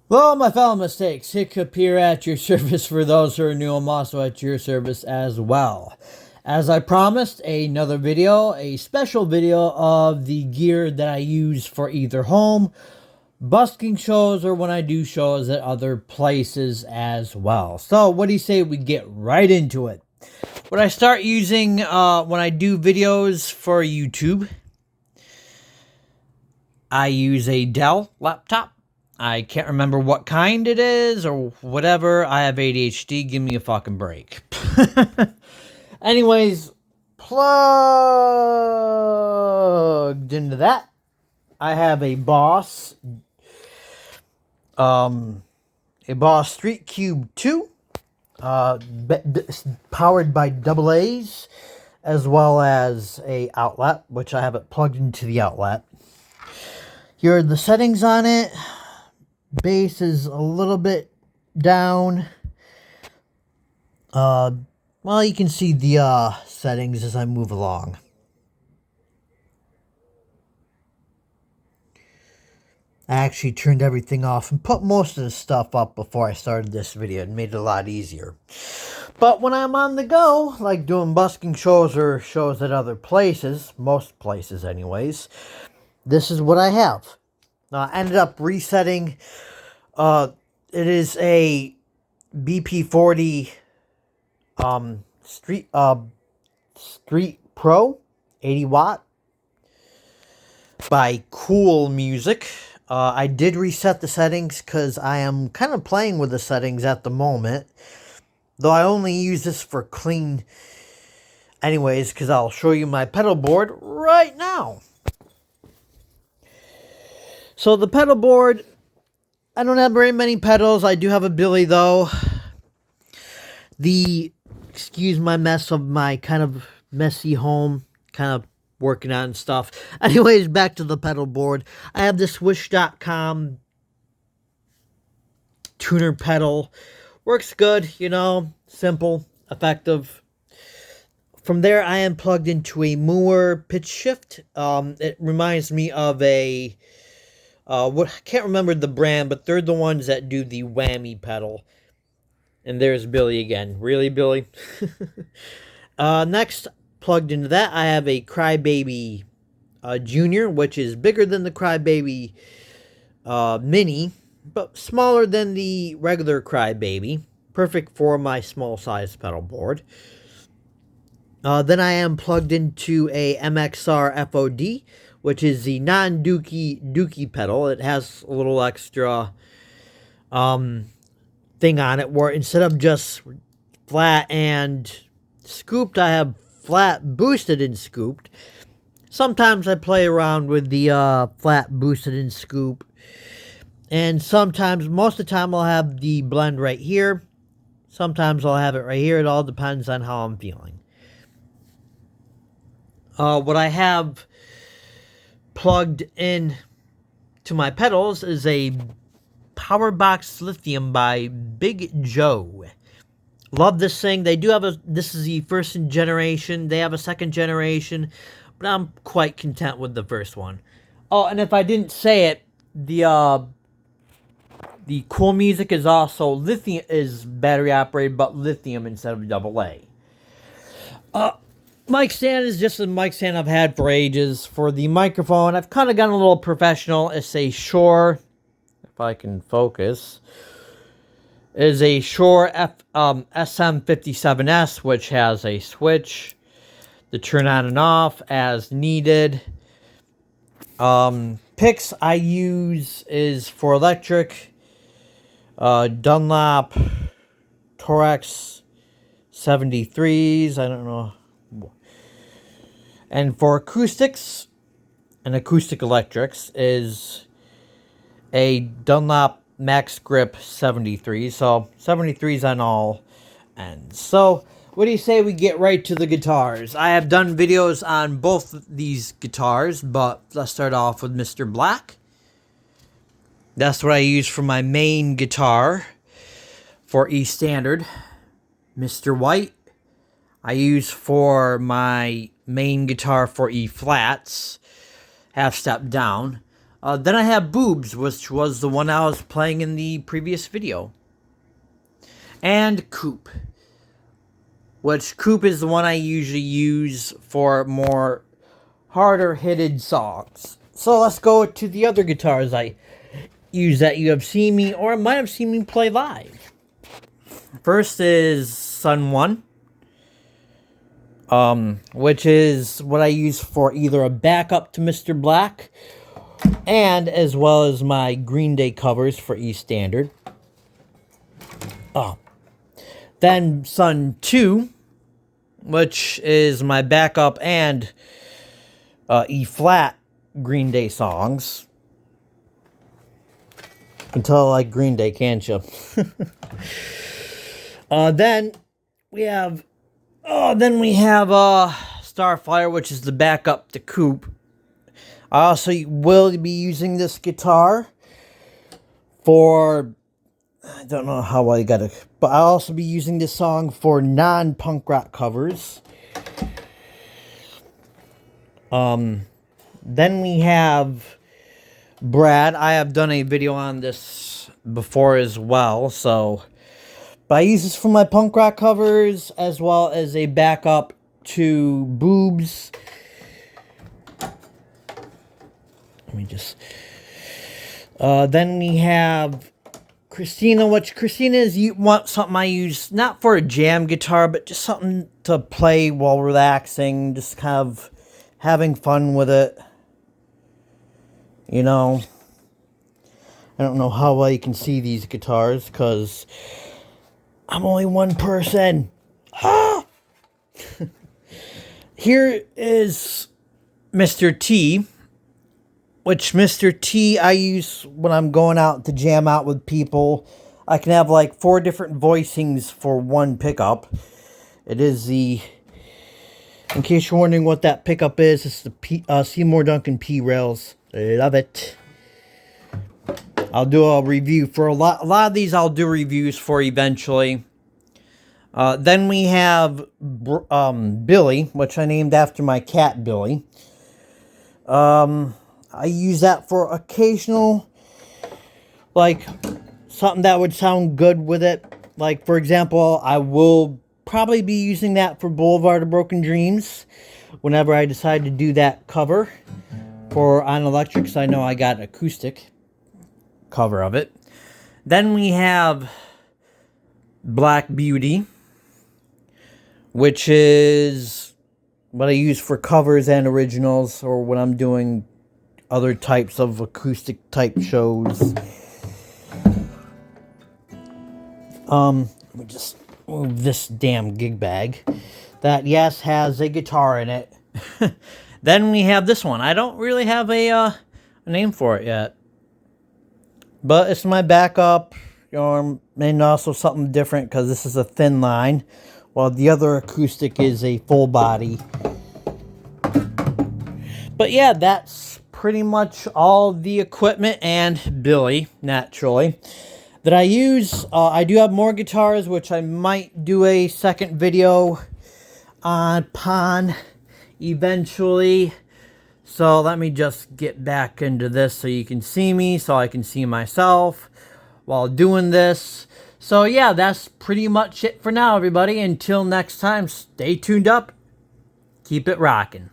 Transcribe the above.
Well, my fellow mistakes, Hiccup here at your service. For those who are new, I'm also at your service as well. As I promised, another video, a special video of the gear that I use for either home, busking shows, or when I do shows at other places as well. So what do you say we get right into it? What I start using when I do videos for YouTube, I use a Dell laptop. I can't remember what kind it is or whatever. I have ADHD. Give me a fucking break. Anyways, plugged into that, I have a Boss Street Cube 2, powered by AA's, as well as a outlet, which I have it plugged into the outlet. Here are the settings on it. Bass is a little bit down. Well, you can see the settings as I move along. I actually turned everything off and put most of the stuff up before I started this video. It made it a lot easier. But when I'm on the go, like doing busking shows or shows at other places, most places anyways, this is what I have. I ended up resetting. It is a BP40 Street Pro 80 watt by Cool Music. I did reset the settings because I am kind of playing with the settings at the moment, though I only use this for clean anyways, because I'll show you my pedal board right now. So the pedal board, I don't have very many pedals. I do have a Billy though. Excuse my mess of my kind of messy home, kind of working on stuff. Anyways, back to the pedal board. I have the Swish.com tuner pedal. Works good, you know, simple, effective. From there, I am plugged into a Moore pitch shift. It reminds me of a I can't remember the brand, but they're the ones that do the whammy pedal. And there's Billy again. Really, Billy? Next, plugged into that, I have a Crybaby Junior, which is bigger than the Crybaby Mini, but smaller than the regular Crybaby. Perfect for my small size pedal board. Then I am plugged into a MXR FOD, which is the non-dookie pedal. It has a little extra thing on it where instead of just flat and scooped, I have flat, boosted, and scooped. Sometimes I play around with the flat, boosted, and scoop. And sometimes, most of the time, I'll have the blend right here. Sometimes I'll have it right here. It all depends on how I'm feeling. What I have plugged in to my pedals is a Powerbox Lithium by Big Joe. Love this thing. They do have this is the first generation. They have a second generation, but I'm quite content with the first one. Oh, and if I didn't say it, the Cool Music is also lithium, is battery operated, but lithium instead of AA. Mic stand is just a mic stand I've had for ages. For the microphone, I've kind of gotten a little professional. It's a Shure, if I can focus, is a Shure SM57S, which has a switch to turn on and off as needed. Picks I use is for electric, Dunlop Torex 73s, I don't know. And for acoustics and acoustic electrics is a Dunlop Max Grip 73. So 73s on all ends. So what do you say we get right to the guitars? I have done videos on both these guitars, but let's start off with Mr. Black. That's what I use for my main guitar for E standard. Mr. White I use for my main guitar for E flats, half step down. Then I have Boobs, which was the one I was playing in the previous video. And Coop, which Coop is the one I usually use for more harder hitted songs. So let's go to the other guitars I use that you have seen me or might have seen me play live. First is Sun 1, which is what I use for either a backup to Mr. Black and as well as my Green Day covers for E Standard. Then Sun 2, which is my backup and E flat Green Day songs. You can tell I like Green Day, can't you? Then we have Starfire, which is the backup to Coop. I also will be using this guitar for, I don't know how I got it, but I'll also be using this song for non-punk rock covers. Then we have Brad. I have done a video on this before as well, so, but I use this for my punk rock covers as well as a backup to Boobs. Let me just, then we have Christina, which Christina is something I use not for a jam guitar, but just something to play while relaxing, just kind of having fun with it. You know, I don't know how well you can see these guitars because I'm only one person. Ah! Here is Mr. T, which Mr. T I use when I'm going out to jam out with people. I can have like 4 different voicings for one pickup. It is the, in case you're wondering what that pickup is, it's the Seymour Duncan P Rails. Love it. I'll do a review for a lot of these. I'll do reviews for eventually. Then we have Billy, which I named after my cat Billy. I use that for occasional, like something that would sound good with it. Like for example, I will probably be using that for Boulevard of Broken Dreams whenever I decide to do that cover for on electric, because I know I got an acoustic cover of it. Then we have Black Beauty, which is what I use for covers and originals, or when I'm doing other types of acoustic type shows. Let me just move this damn gig bag that, yes, has a guitar in it. Then we have this one. I don't really have a name for it yet, but it's my backup, and also something different because this is a thin line, while the other acoustic is a full body. But yeah, that's pretty much all the equipment and Billy, naturally, that I use. I do have more guitars, which I might do a second video upon eventually. So let me just get back into this so you can see me, so I can see myself while doing this. So yeah, that's pretty much it for now, everybody. Until next time, stay tuned up. Keep it rocking.